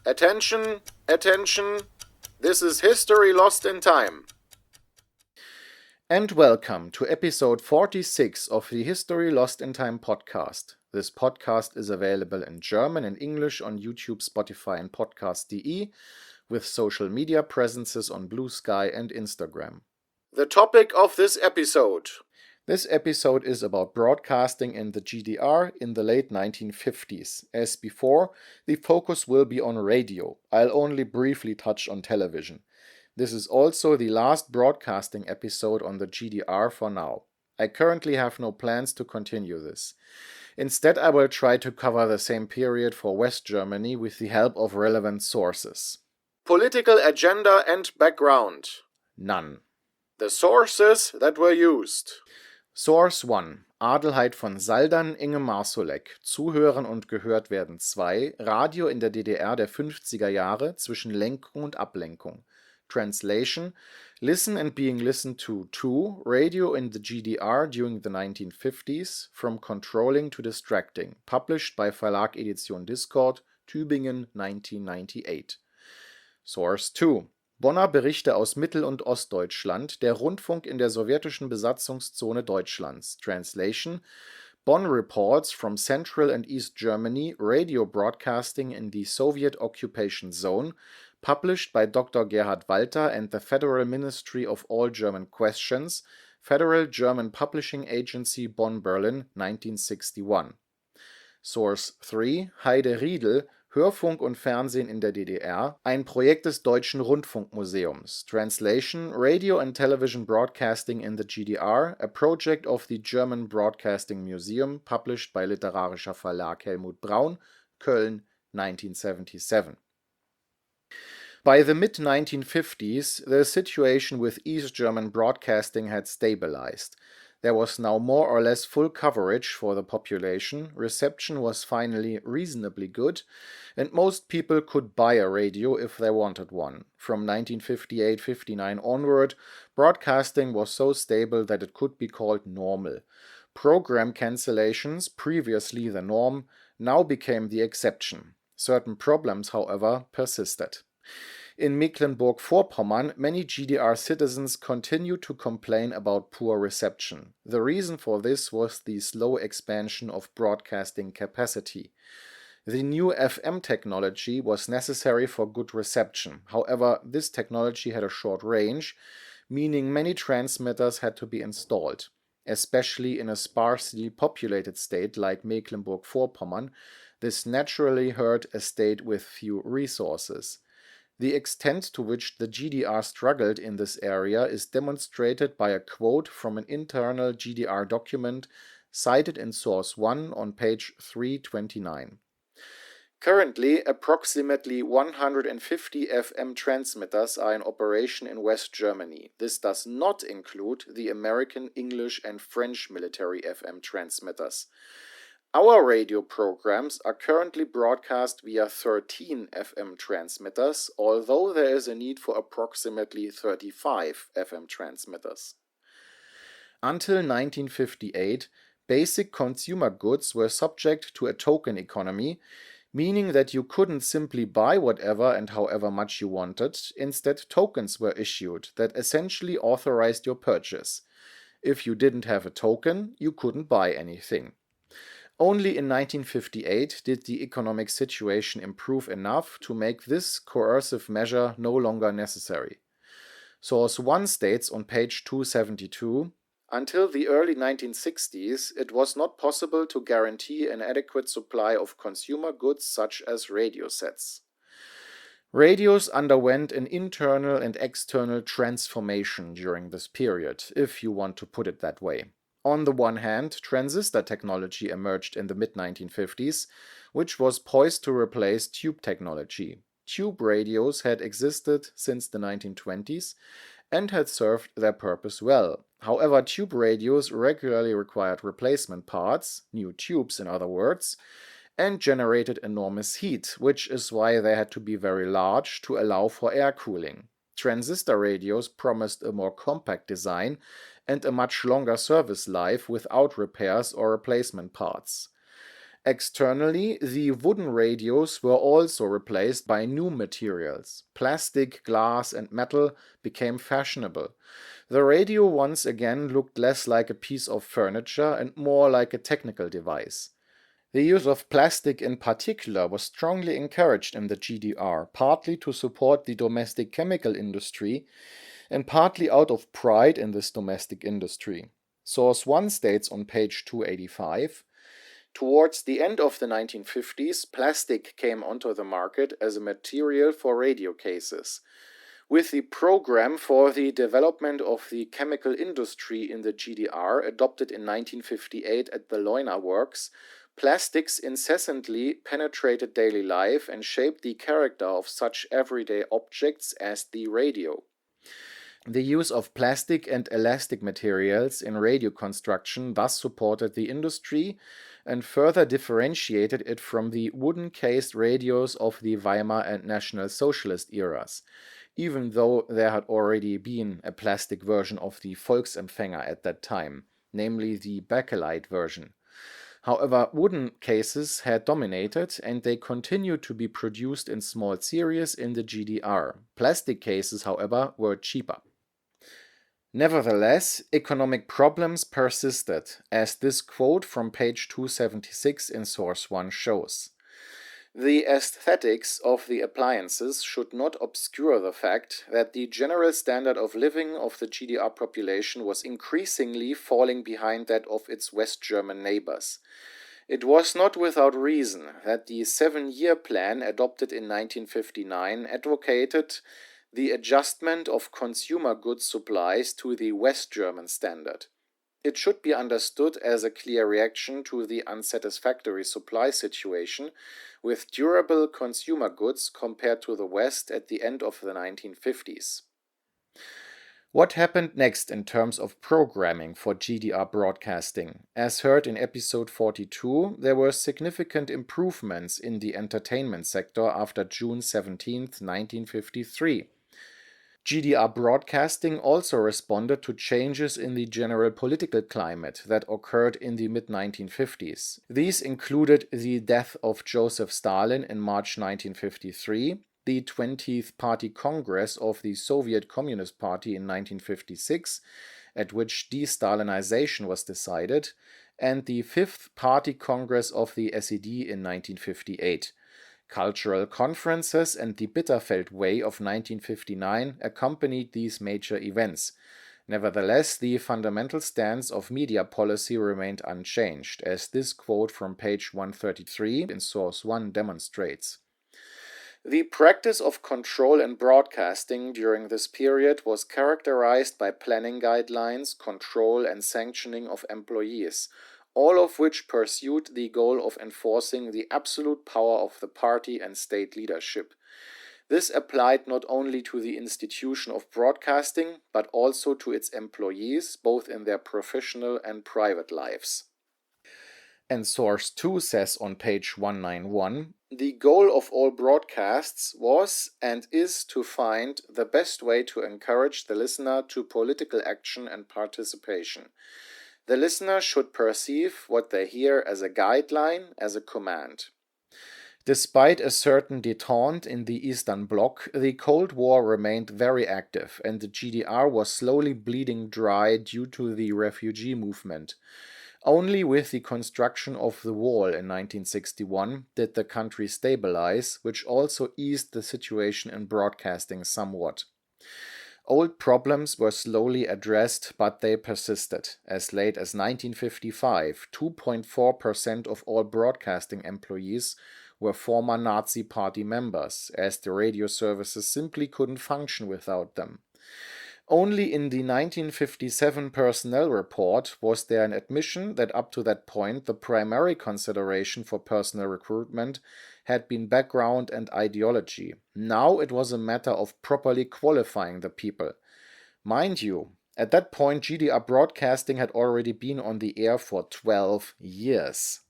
Attention, attention, this is History Lost in Time. And welcome to episode 46 of the History Lost in Time podcast. This podcast is available in German and English on YouTube, Spotify and Podcast.de, with social media presences on Blue Sky and Instagram. The topic of this episode. This episode is about broadcasting in the GDR in the late 1950s. As before, the focus will be on radio. I'll only briefly touch on television. This is also the last broadcasting episode on the GDR for now. I currently have no plans to continue this. Instead, I will try to cover the same period for West Germany with the help of relevant sources. Political agenda and background. None. The sources that were used. Source 1. Adelheid von Saldern, Inge Marsolek. Zuhören und gehört werden 2. Radio in der DDR der 50er Jahre zwischen Lenkung und Ablenkung. Translation. Listen and being listened to 2. Radio in the GDR during the 1950s. From controlling to distracting. Published by Verlag Edition Discord, Tübingen, 1998. Source 2. Bonner Berichte aus Mittel- und Ostdeutschland, der Rundfunk in der sowjetischen Besatzungszone Deutschlands. Translation. Bonn reports from Central and East Germany, radio broadcasting in the Soviet occupation zone, published by Dr. Gerhard Walter and the Federal Ministry of All German Questions, Federal German Publishing Agency, Bonn-Berlin, 1961. Source 3. Heide Riedel, Hörfunk und Fernsehen in der DDR, ein Projekt des Deutschen Rundfunkmuseums. Translation. Radio and Television Broadcasting in the GDR, a project of the German Broadcasting Museum, published by Literarischer Verlag Helmut Braun, Köln, 1977. By the mid-1950s, the situation with East German broadcasting had stabilized. There was now more or less full coverage for the population, reception was finally reasonably good, and most people could buy a radio if they wanted one. From 1958-59 onward, broadcasting was so stable that it could be called normal. Program cancellations, previously the norm, now became the exception. Certain problems, however, persisted. In Mecklenburg-Vorpommern, many GDR citizens continued to complain about poor reception. The reason for this was the slow expansion of broadcasting capacity. The new FM technology was necessary for good reception. However, this technology had a short range, meaning many transmitters had to be installed. Especially in a sparsely populated state like Mecklenburg-Vorpommern, this naturally hurt a state with few resources. The extent to which the GDR struggled in this area is demonstrated by a quote from an internal GDR document cited in Source 1 on page 329. Currently, approximately 150 FM transmitters are in operation in West Germany. This does not include the American, English, and French military FM transmitters. Our radio programs are currently broadcast via 13 FM transmitters, although there is a need for approximately 35 FM transmitters. Until 1958, basic consumer goods were subject to a token economy, meaning that you couldn't simply buy whatever and however much you wanted. Instead, tokens were issued that essentially authorized your purchase. If you didn't have a token, you couldn't buy anything. Only in 1958 did the economic situation improve enough to make this coercive measure no longer necessary. Source 1 states on page 272, until the early 1960s, it was not possible to guarantee an adequate supply of consumer goods such as radio sets. Radios underwent an internal and external transformation during this period, if you want to put it that way. On the one hand, transistor technology emerged in the mid-1950s, which was poised to replace tube technology. Tube radios had existed since the 1920s and had served their purpose well. However, tube radios regularly required replacement parts, new tubes in other words, and generated enormous heat, which is why they had to be very large to allow for air cooling. Transistor radios promised a more compact design and a much longer service life without repairs or replacement parts. Externally, the wooden radios were also replaced by new materials. Plastic, glass, and metal became fashionable. The radio once again looked less like a piece of furniture and more like a technical device. The use of plastic in particular was strongly encouraged in the GDR, partly to support the domestic chemical industry and partly out of pride in this domestic industry. Source 1 states on page 285, towards the end of the 1950s, plastic came onto the market as a material for radio cases. With the program for the development of the chemical industry in the GDR adopted in 1958 at the Leuna Works, plastics incessantly penetrated daily life and shaped the character of such everyday objects as the radio. The use of plastic and elastic materials in radio construction thus supported the industry and further differentiated it from the wooden-cased radios of the Weimar and National Socialist eras, even though there had already been a plastic version of the Volksempfänger at that time, namely the bakelite version. However, wooden cases had dominated and they continued to be produced in small series in the GDR. Plastic cases, however, were cheaper. Nevertheless, economic problems persisted, as this quote from page 276 in Source 1 shows. The aesthetics of the appliances should not obscure the fact that the general standard of living of the GDR population was increasingly falling behind that of its West German neighbors. It was not without reason that the 7-year plan adopted in 1959 advocated the adjustment of consumer goods supplies to the West German standard. It should be understood as a clear reaction to the unsatisfactory supply situation with durable consumer goods compared to the West at the end of the 1950s. What happened next in terms of programming for GDR broadcasting? As heard in episode 42, there were significant improvements in the entertainment sector after June 17, 1953. GDR broadcasting also responded to changes in the general political climate that occurred in the mid-1950s. These included the death of Joseph Stalin in March 1953, the 20th Party Congress of the Soviet Communist Party in 1956, at which de-Stalinization was decided, and the 5th Party Congress of the SED in 1958. Cultural conferences and the Bitterfeld Way of 1959 accompanied these major events. Nevertheless, the fundamental stance of media policy remained unchanged, as this quote from page 133 in Source 1 demonstrates. The practice of control and broadcasting during this period was characterized by planning guidelines, control and sanctioning of employees, all of which pursued the goal of enforcing the absolute power of the party and state leadership. This applied not only to the institution of broadcasting, but also to its employees, both in their professional and private lives. And Source 2 says on page 191, the goal of all broadcasts was and is to find the best way to encourage the listener to political action and participation. The listener should perceive what they hear as a guideline, as a command. Despite a certain détente in the Eastern Bloc, the Cold War remained very active and the GDR was slowly bleeding dry due to the refugee movement. Only with the construction of the wall in 1961 did the country stabilize, which also eased the situation in broadcasting somewhat. Old problems were slowly addressed, but they persisted. As late as 1955, 2.4% of all broadcasting employees were former Nazi Party members, as the radio services simply couldn't function without them. Only in the 1957 personnel report was there an admission that up to that point the primary consideration for personnel recruitment had been background and ideology. Now it was a matter of properly qualifying the people. Mind you, at that point GDR broadcasting had already been on the air for 12 years.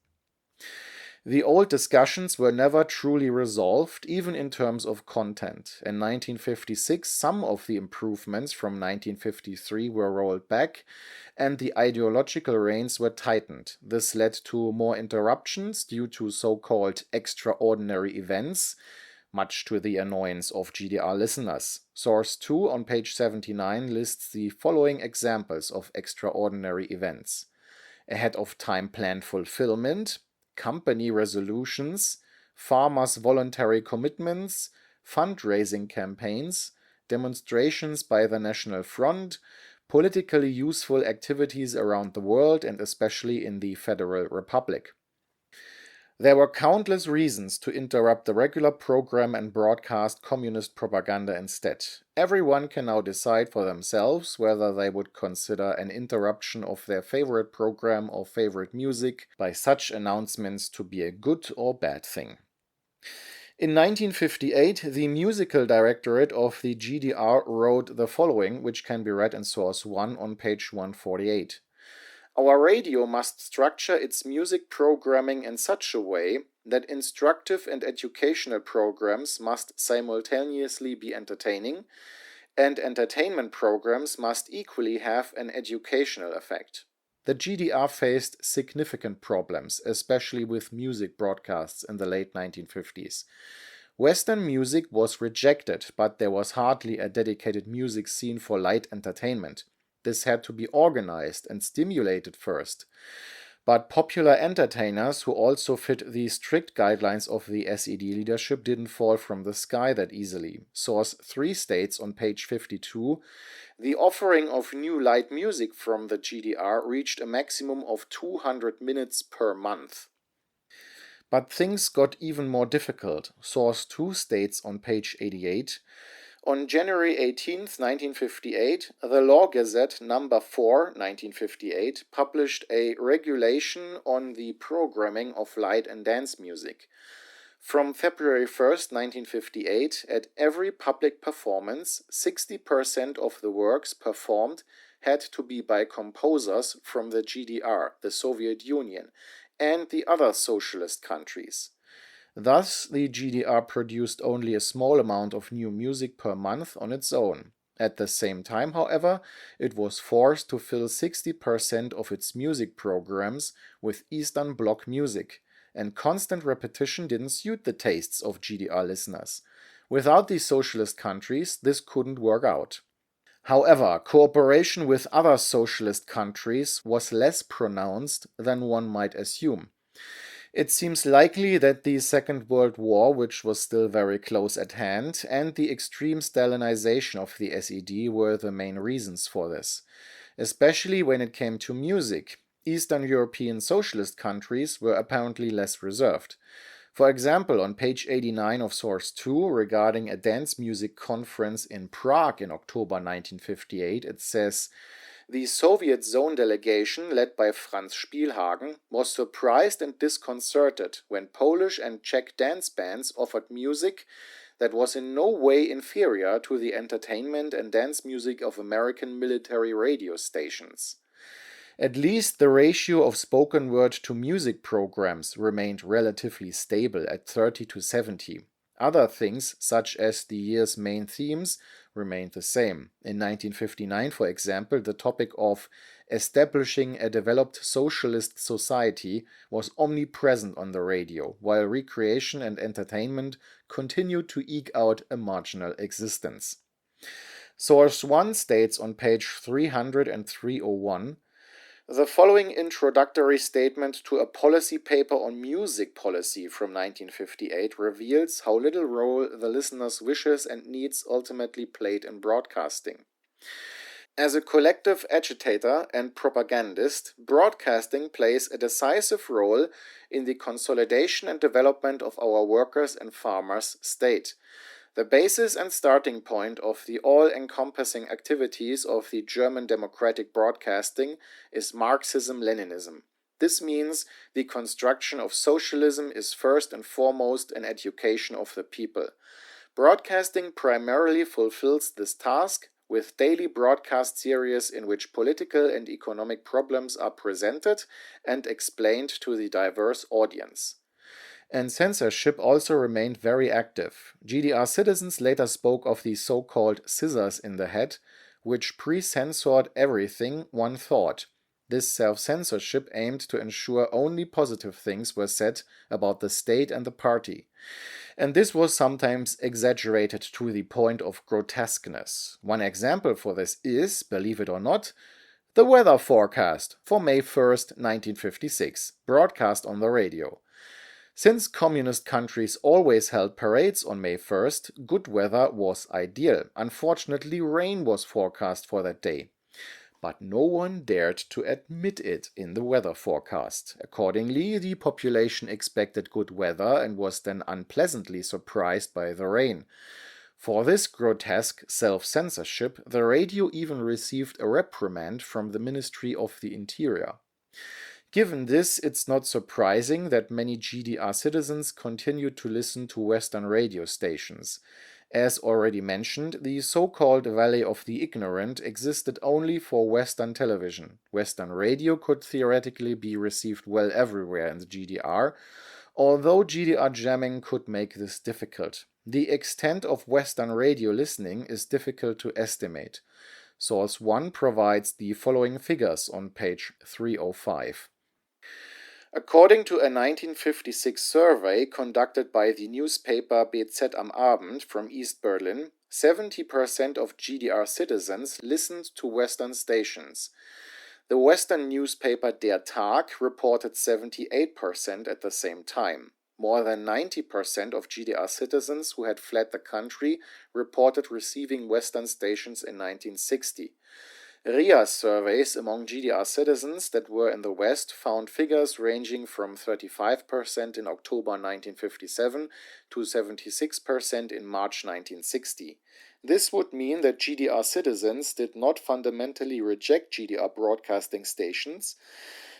The old discussions were never truly resolved, even in terms of content. In 1956, some of the improvements from 1953 were rolled back, and the ideological reins were tightened. This led to more interruptions due to so-called extraordinary events, much to the annoyance of GDR listeners. Source 2 on page 79 lists the following examples of extraordinary events: ahead of time plan fulfillment, company resolutions, farmers' voluntary commitments, fundraising campaigns, demonstrations by the National Front, politically useful activities around the world and especially in the Federal Republic. There were countless reasons to interrupt the regular program and broadcast communist propaganda instead. Everyone can now decide for themselves whether they would consider an interruption of their favorite program or favorite music by such announcements to be a good or bad thing. In 1958, the musical directorate of the GDR wrote the following, which can be read in source 1 on page 148. Our radio must structure its music programming in such a way that instructive and educational programs must simultaneously be entertaining, and entertainment programs must equally have an educational effect. The GDR faced significant problems, especially with music broadcasts in the late 1950s. Western music was rejected, but there was hardly a dedicated music scene for light entertainment. This had to be organized and stimulated first. But popular entertainers who also fit the strict guidelines of the SED leadership didn't fall from the sky that easily. Source 3 states on page 52, the offering of new light music from the GDR reached a maximum of 200 minutes per month. But things got even more difficult. Source 2 states on page 88, on January 18, 1958, the Law Gazette No. 4, 1958, published a regulation on the programming of light and dance music. From February 1, 1958, at every public performance, 60% of the works performed had to be by composers from the GDR, the Soviet Union, and the other socialist countries. Thus, the GDR produced only a small amount of new music per month on its own. At the same time, however, it was forced to fill 60% of its music programs with Eastern Bloc music, and constant repetition didn't suit the tastes of GDR listeners. Without these socialist countries, this couldn't work out. However, cooperation with other socialist countries was less pronounced than one might assume. It seems likely that the Second World War, which was still very close at hand, and the extreme Stalinization of the SED were the main reasons for this. Especially when it came to music, Eastern European socialist countries were apparently less reserved. For example, on page 89 of source 2, regarding a dance music conference in Prague in October 1958, it says, the Soviet zone delegation, led by Franz Spielhagen, was surprised and disconcerted when Polish and Czech dance bands offered music that was in no way inferior to the entertainment and dance music of American military radio stations. At least the ratio of spoken word to music programs remained relatively stable at 30 to 70. Other things, such as the year's main themes, remained the same. In 1959, for example, the topic of establishing a developed socialist society was omnipresent on the radio, while recreation and entertainment continued to eke out a marginal existence. Source 1 states on page 300 and 301, the following introductory statement to a policy paper on music policy from 1958 reveals how little role the listener's wishes and needs ultimately played in broadcasting. As a collective agitator and propagandist, broadcasting plays a decisive role in the consolidation and development of our workers' and farmers' state. The basis and starting point of the all-encompassing activities of the German democratic broadcasting is Marxism-Leninism. This means the construction of socialism is first and foremost an education of the people. Broadcasting primarily fulfills this task with daily broadcast series in which political and economic problems are presented and explained to the diverse audience. And censorship also remained very active. GDR citizens later spoke of the so-called scissors in the head, which pre-censored everything one thought. This self-censorship aimed to ensure only positive things were said about the state and the party. And this was sometimes exaggerated to the point of grotesqueness. One example for this is, believe it or not, the weather forecast for May 1st, 1956, broadcast on the radio. Since communist countries always held parades on May 1st, good weather was ideal. Unfortunately, rain was forecast for that day. But no one dared to admit it in the weather forecast. Accordingly, the population expected good weather and was then unpleasantly surprised by the rain. For this grotesque self-censorship, the radio even received a reprimand from the Ministry of the Interior. Given this, it's not surprising that many GDR citizens continued to listen to Western radio stations. As already mentioned, the so-called Valley of the Ignorant existed only for Western television. Western radio could theoretically be received well everywhere in the GDR, although GDR jamming could make this difficult. The extent of Western radio listening is difficult to estimate. Source 1 provides the following figures on page 305. According to a 1956 survey conducted by the newspaper BZ am Abend from East Berlin, 70% of GDR citizens listened to Western stations. The Western newspaper Der Tag reported 78% at the same time. More than 90% of GDR citizens who had fled the country reported receiving Western stations in 1960. RIA's surveys among GDR citizens that were in the West found figures ranging from 35% in October 1957 to 76% in March 1960. This would mean that GDR citizens did not fundamentally reject GDR broadcasting stations,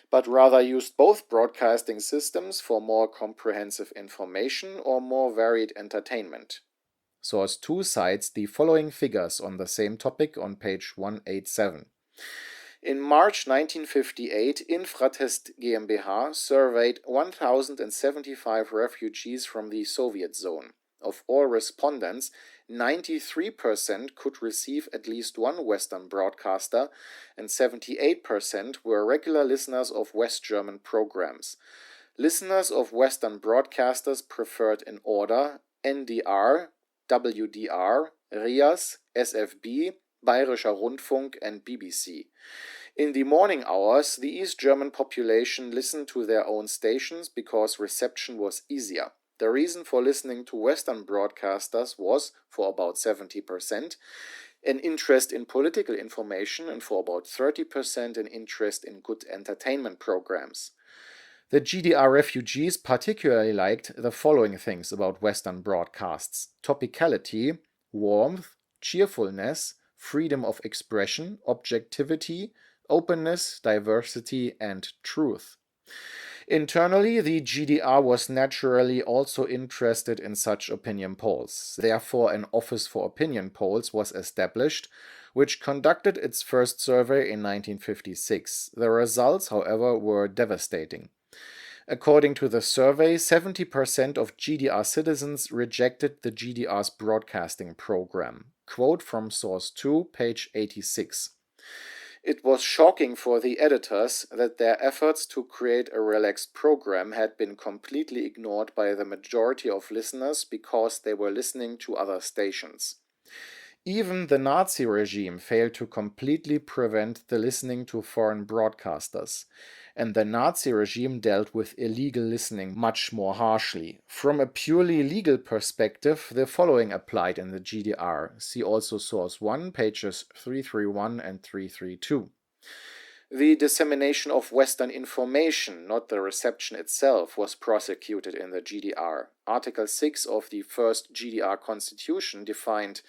but rather used both broadcasting systems for more comprehensive information or more varied entertainment. Source 2 cites the following figures on the same topic on page 187. In March 1958, Infratest GmbH surveyed 1,075 refugees from the Soviet zone. Of all respondents, 93% could receive at least one Western broadcaster, and 78% were regular listeners of West German programs. Listeners of Western broadcasters preferred in order NDR, WDR, RIAS, SFB, Bayerischer Rundfunk, and BBC. In the morning hours, the East German population listened to their own stations because reception was easier. The reason for listening to Western broadcasters was, for about 70%, an interest in political information, and for about 30% an interest in good entertainment programs. The GDR refugees particularly liked the following things about Western broadcasts: topicality, warmth, cheerfulness, freedom of expression, objectivity, openness, diversity, and truth. Internally, the GDR was naturally also interested in such opinion polls. Therefore, an Office for Opinion Polls was established, which conducted its first survey in 1956. The results, however, were devastating. According to the survey, 70% of GDR citizens rejected the GDR's broadcasting program. Quote from source 2, page 86. It was shocking for the editors that their efforts to create a relaxed program had been completely ignored by the majority of listeners because they were listening to other stations. Even the Nazi regime failed to completely prevent the listening to foreign broadcasters, and the Nazi regime dealt with illegal listening much more harshly. From a purely legal perspective, the following applied in the GDR. See also source 1, pages 331 and 332. The dissemination of Western information, not the reception itself, was prosecuted in the GDR. Article 6 of the first GDR constitution defined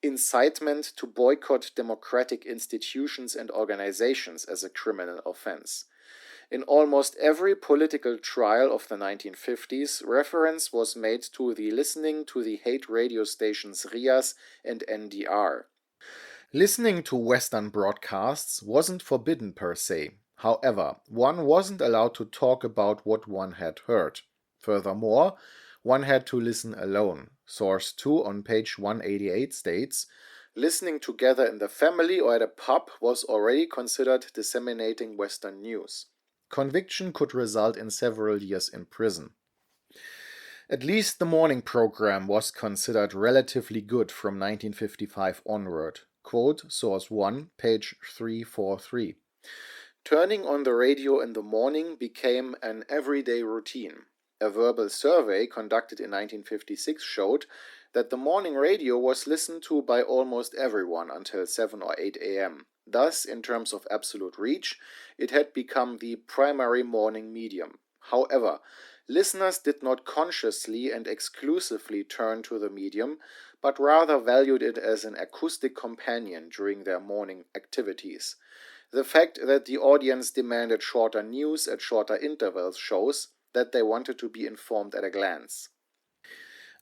incitement to boycott democratic institutions and organizations as a criminal offense. In almost every political trial of the 1950s, reference was made to the listening to the hate radio stations RIAS and NDR. Listening to Western broadcasts wasn't forbidden per se. However, one wasn't allowed to talk about what one had heard. Furthermore, one had to listen alone. Source 2 on page 188 states, listening together in the family or at a pub was already considered disseminating Western news. Conviction could result in several years in prison. At least the morning program was considered relatively good from 1955 onward. Quote, source 1, page 343. Turning on the radio in the morning became an everyday routine. A verbal survey conducted in 1956 showed that the morning radio was listened to by almost everyone until 7 or 8 a.m. Thus, in terms of absolute reach, it had become the primary morning medium. However, listeners did not consciously and exclusively turn to the medium, but rather valued it as an acoustic companion during their morning activities. The fact that the audience demanded shorter news at shorter intervals shows that they wanted to be informed at a glance.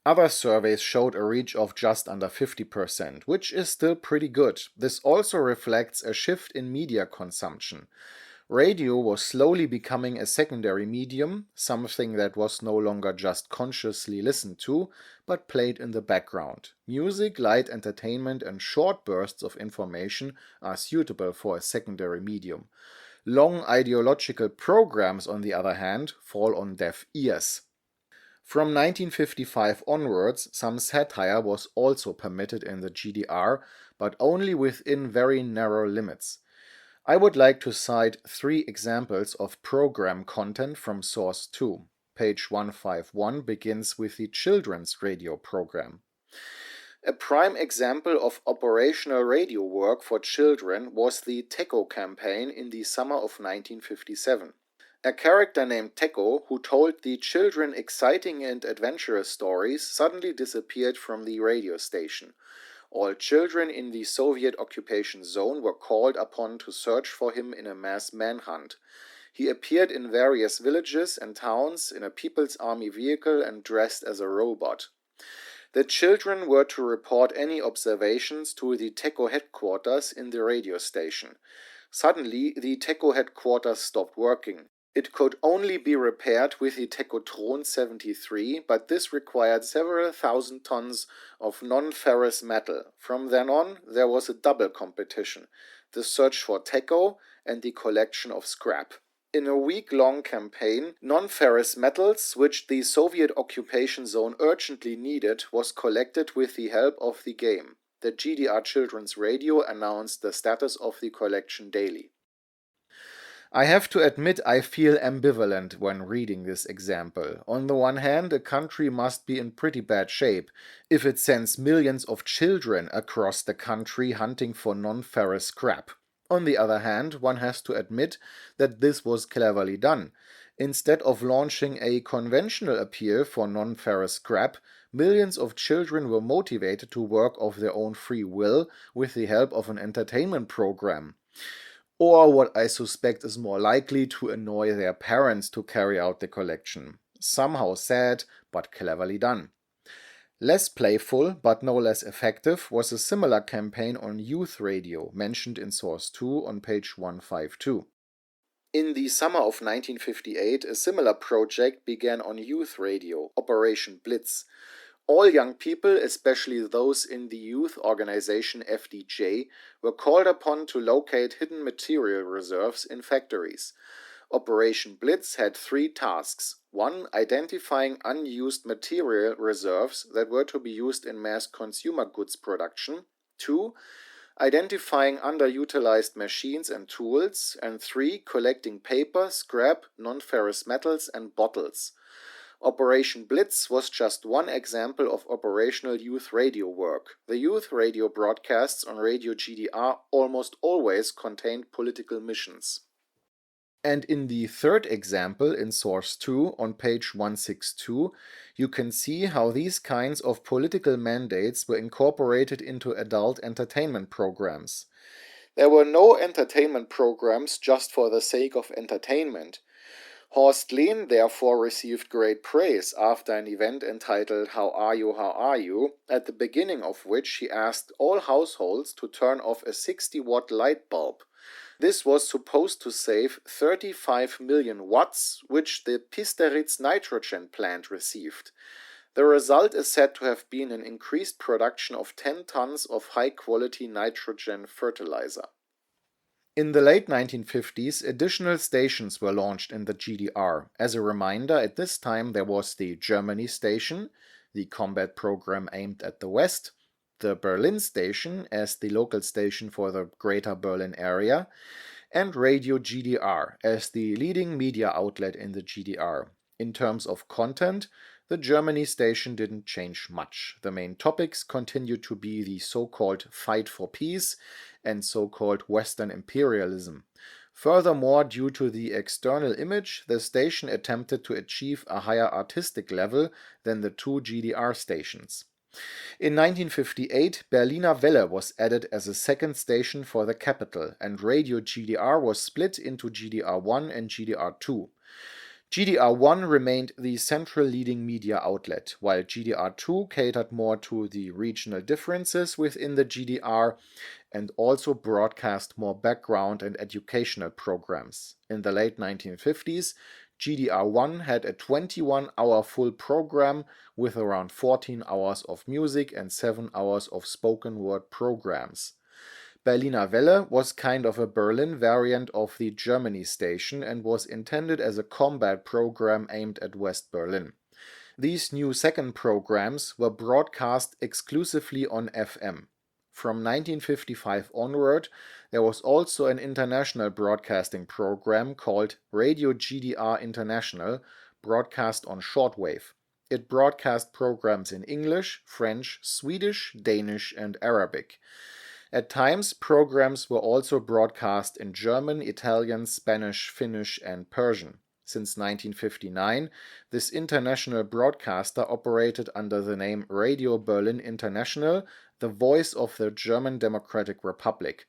Other surveys showed a reach of just under 50%, which is still pretty good. This also reflects a shift in media consumption. Radio was slowly becoming a secondary medium, something that was no longer just consciously listened to, but played in the background. Music, light entertainment, and short bursts of information are suitable for a secondary medium. Long ideological programs, on the other hand, fall on deaf ears. From 1955 onwards, some satire was also permitted in the GDR, but only within very narrow limits. I would like to cite 3 examples of program content from source 2. Page 151 begins with the children's radio program. A prime example of operational radio work for children was the Teco campaign in the summer of 1957. A character named Teco, who told the children exciting and adventurous stories, suddenly disappeared from the radio station. All children in the Soviet occupation zone were called upon to search for him in a mass manhunt. He appeared in various villages and towns in a People's Army vehicle and dressed as a robot. The children were to report any observations to the Teco headquarters in the radio station. Suddenly, the Teco headquarters stopped working. It could only be repaired with the Techotron 73, but this required several thousand tons of non-ferrous metal. From then on, there was a double competition, the search for Teco and the collection of scrap. In a week-long campaign, non-ferrous metals, which the Soviet occupation zone urgently needed, was collected with the help of the game. The GDR Children's Radio announced the status of the collection daily. I have to admit I feel ambivalent when reading this example. On the one hand, a country must be in pretty bad shape if it sends millions of children across the country hunting for non-ferrous scrap. On the other hand, one has to admit that this was cleverly done. Instead of launching a conventional appeal for non-ferrous scrap, millions of children were motivated to work of their own free will with the help of an entertainment program. Or what I suspect is more likely, to annoy their parents to carry out the collection. Somehow sad, but cleverly done. Less playful, but no less effective, was a similar campaign on youth radio, mentioned in source 2 on page 152. In the summer of 1958, a similar project began on youth radio, Operation Blitz. All young people, especially those in the youth organization FDJ, were called upon to locate hidden material reserves in factories. Operation Blitz had 3 tasks. 1. Identifying unused material reserves that were to be used in mass consumer goods production. 2. Identifying underutilized machines and tools. And 3. Collecting paper, scrap, non-ferrous metals, and bottles. Operation Blitz was just one example of operational youth radio work. The youth radio broadcasts on Radio GDR almost always contained political missions. And in the third example in source 2 on page 162, you can see how these kinds of political mandates were incorporated into adult entertainment programs. There were no entertainment programs just for the sake of entertainment. Horst Lehn therefore received great praise after an event entitled How Are You, How Are You?, at the beginning of which he asked all households to turn off a 60-watt light bulb. This was supposed to save 35 million watts, which the Pisteritz nitrogen plant received. The result is said to have been an increased production of 10 tons of high-quality nitrogen fertilizer. In the late 1950s, additional stations were launched in the GDR. As a reminder, at this time there was the Germany station, the combat program aimed at the West, the Berlin station as the local station for the Greater Berlin area, and Radio GDR as the leading media outlet in the GDR. In terms of content, the Germany station didn't change much. The main topics continued to be the so-called fight for peace and so-called Western imperialism. Furthermore, due to the external image, the station attempted to achieve a higher artistic level than the two GDR stations. In 1958, Berliner Welle was added as a second station for the capital, and Radio GDR was split into GDR1 and GDR2. GDR1 remained the central leading media outlet, while GDR2 catered more to the regional differences within the GDR and also broadcast more background and educational programs. In the late 1950s, GDR1 had a 21-hour full program with around 14 hours of music and 7 hours of spoken word programs. Berliner Welle was kind of a Berlin variant of the Germany station and was intended as a combat program aimed at West Berlin. These new second programs were broadcast exclusively on FM. From 1955 onward, there was also an international broadcasting program called Radio GDR International, broadcast on shortwave. It broadcast programs in English, French, Swedish, Danish, and Arabic. At times, programs were also broadcast in German, Italian, Spanish, Finnish, and Persian. Since 1959, this international broadcaster operated under the name Radio Berlin International, the voice of the German Democratic Republic.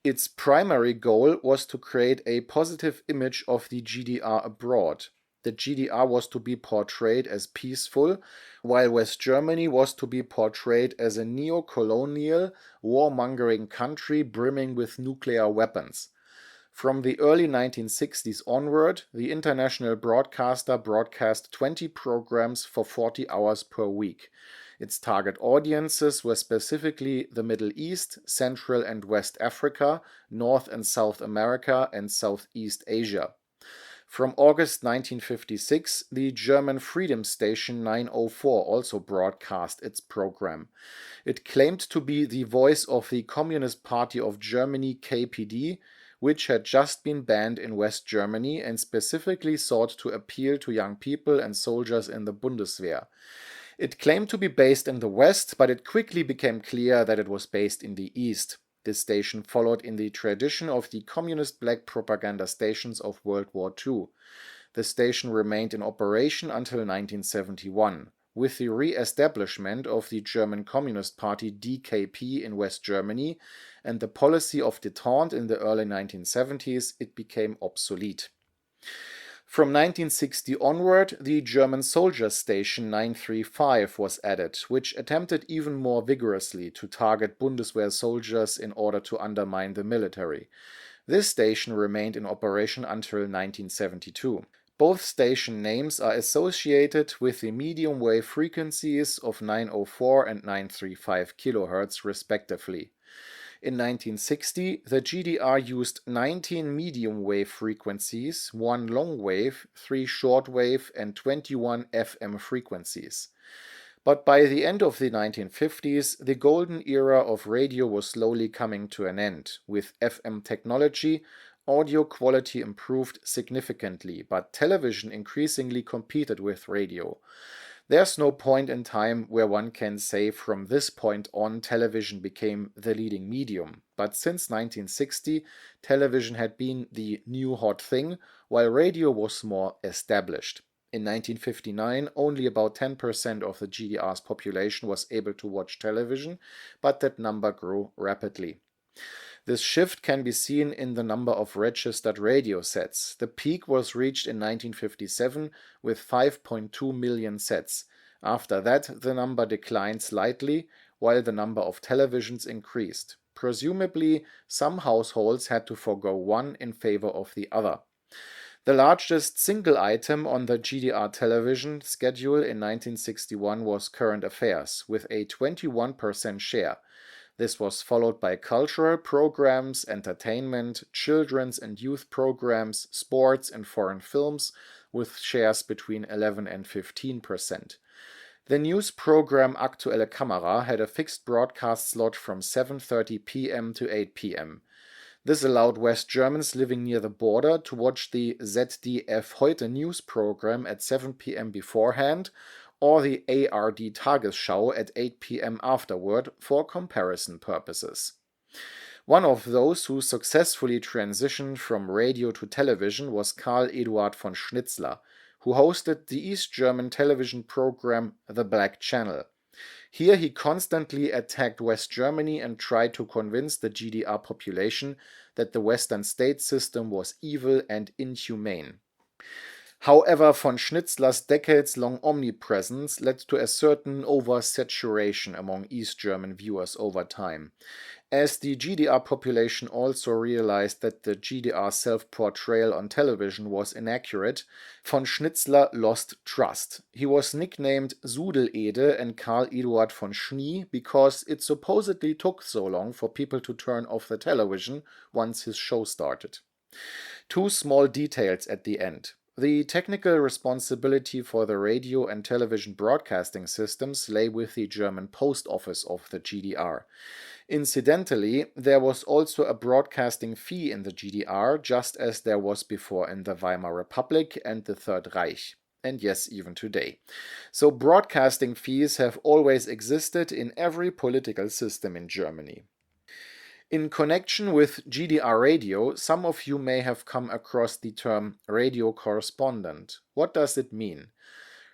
Its primary goal was to create a positive image of the GDR abroad. The GDR was to be portrayed as peaceful, while West Germany was to be portrayed as a neo-colonial, warmongering country brimming with nuclear weapons. From the early 1960s onward, the international broadcaster broadcast 20 programs for 40 hours per week. Its target audiences were specifically the Middle East, Central and West Africa, North and South America, and Southeast Asia. From August 1956, the German Freedom Station 904 also broadcast its program. It claimed to be the voice of the Communist Party of Germany KPD, which had just been banned in West Germany and specifically sought to appeal to young people and soldiers in the Bundeswehr. It claimed to be based in the West, but it quickly became clear that it was based in the East. This station followed in the tradition of the communist black propaganda stations of World War II. The station remained in operation until 1971. With the re-establishment of the German Communist Party DKP in West Germany and the policy of détente in the early 1970s, it became obsolete. From 1960 onward, the German soldier station 935 was added, which attempted even more vigorously to target Bundeswehr soldiers in order to undermine the military. This station remained in operation until 1972. Both station names are associated with the medium wave frequencies of 904 and 935 kHz respectively. In 1960, the GDR used 19 medium wave frequencies, 1 long wave, 3 short wave, and 21 FM frequencies. But by the end of the 1950s, the golden era of radio was slowly coming to an end. With FM technology, audio quality improved significantly, but television increasingly competed with radio. There's no point in time where one can say from this point on television became the leading medium, but since 1960 television had been the new hot thing, while radio was more established. In 1959, only about 10% of the GDR's population was able to watch television, but that number grew rapidly. This shift can be seen in the number of registered radio sets. The peak was reached in 1957 with 5.2 million sets. After that, the number declined slightly, while the number of televisions increased. Presumably, some households had to forego one in favor of the other. The largest single item on the GDR television schedule in 1961 was Current Affairs, with a 21% share. This was followed by cultural programs, entertainment, children's and youth programs, sports, and foreign films, with shares between 11 and 15%. The news program Aktuelle Kamera had a fixed broadcast slot from 7:30 p.m. to 8 p.m. This allowed West Germans living near the border to watch the ZDF Heute news program at 7 p.m. beforehand, or the ARD Tagesschau at 8 p.m. afterward for comparison purposes. One of those who successfully transitioned from radio to television was Karl Eduard von Schnitzler, who hosted the East German television program The Black Channel. Here he constantly attacked West Germany and tried to convince the GDR population that the Western state system was evil and inhumane. However, von Schnitzler's decades-long omnipresence led to a certain oversaturation among East German viewers over time. As the GDR population also realized that the GDR self-portrayal on television was inaccurate, von Schnitzler lost trust. He was nicknamed Sudelede and Karl Eduard von Schnie because it supposedly took so long for people to turn off the television once his show started. Two small details at the end. The technical responsibility for the radio and television broadcasting systems lay with the German Post Office of the GDR. Incidentally, there was also a broadcasting fee in the GDR, just as there was before in the Weimar Republic and the Third Reich. And yes, even today. So broadcasting fees have always existed in every political system in Germany. In connection with GDR radio, some of you may have come across the term radio correspondent. What does it mean?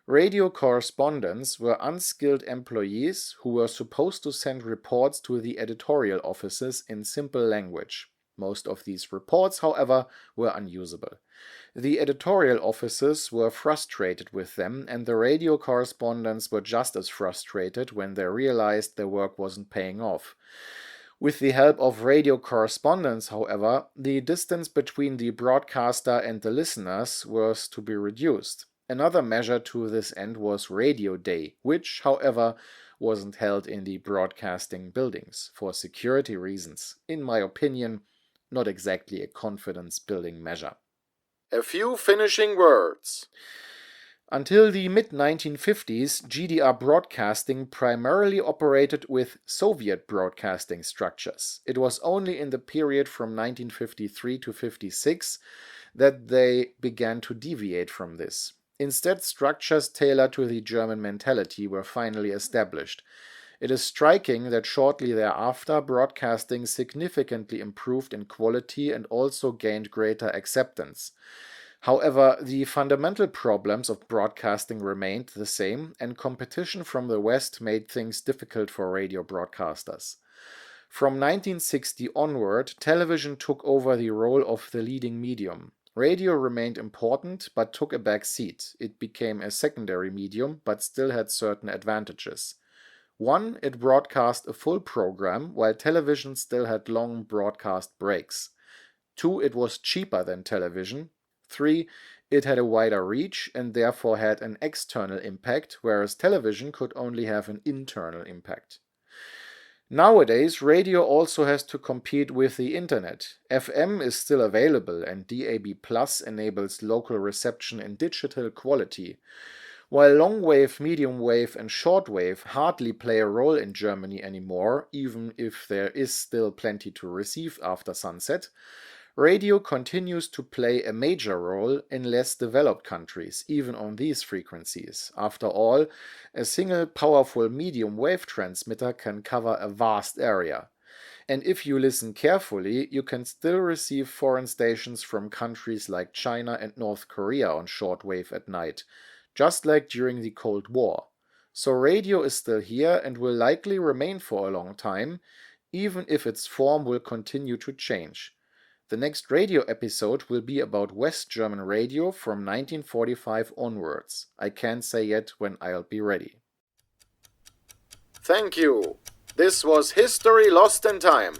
Radio correspondents were unskilled employees who were supposed to send reports to the editorial offices in simple language. Most of these reports, however, were unusable. The editorial offices were frustrated with them, and the radio correspondents were just as frustrated when they realized their work wasn't paying off. With the help of radio correspondents, however, the distance between the broadcaster and the listeners was to be reduced. Another measure to this end was Radio Day, which, however, wasn't held in the broadcasting buildings for security reasons. In my opinion, not exactly a confidence-building measure. A few finishing words. Until the mid-1950s, GDR broadcasting primarily operated with Soviet broadcasting structures. It was only in the period from 1953 to 56 that they began to deviate from this. Instead, structures tailored to the German mentality were finally established. It is striking that shortly thereafter, broadcasting significantly improved in quality and also gained greater acceptance. However, the fundamental problems of broadcasting remained the same, and competition from the West made things difficult for radio broadcasters. From 1960 onward, television took over the role of the leading medium. Radio remained important, but took a back seat. It became a secondary medium, but still had certain advantages. 1. It broadcast a full program, while television still had long broadcast breaks. 2. It was cheaper than television. 3. It had a wider reach and therefore had an external impact, whereas television could only have an internal impact. Nowadays, radio also has to compete with the internet. FM is still available and DAB+ enables local reception in digital quality. While long wave, medium wave and short wave hardly play a role in Germany anymore, even if there is still plenty to receive after sunset, radio continues to play a major role in less developed countries, even on these frequencies. After all, a single powerful medium wave transmitter can cover a vast area. And if you listen carefully, you can still receive foreign stations from countries like China and North Korea on shortwave at night, just like during the Cold War. So radio is still here and will likely remain for a long time, even if its form will continue to change. The next radio episode will be about West German radio from 1945 onwards. I can't say yet when I'll be ready. Thank you. This was History Lost in Time.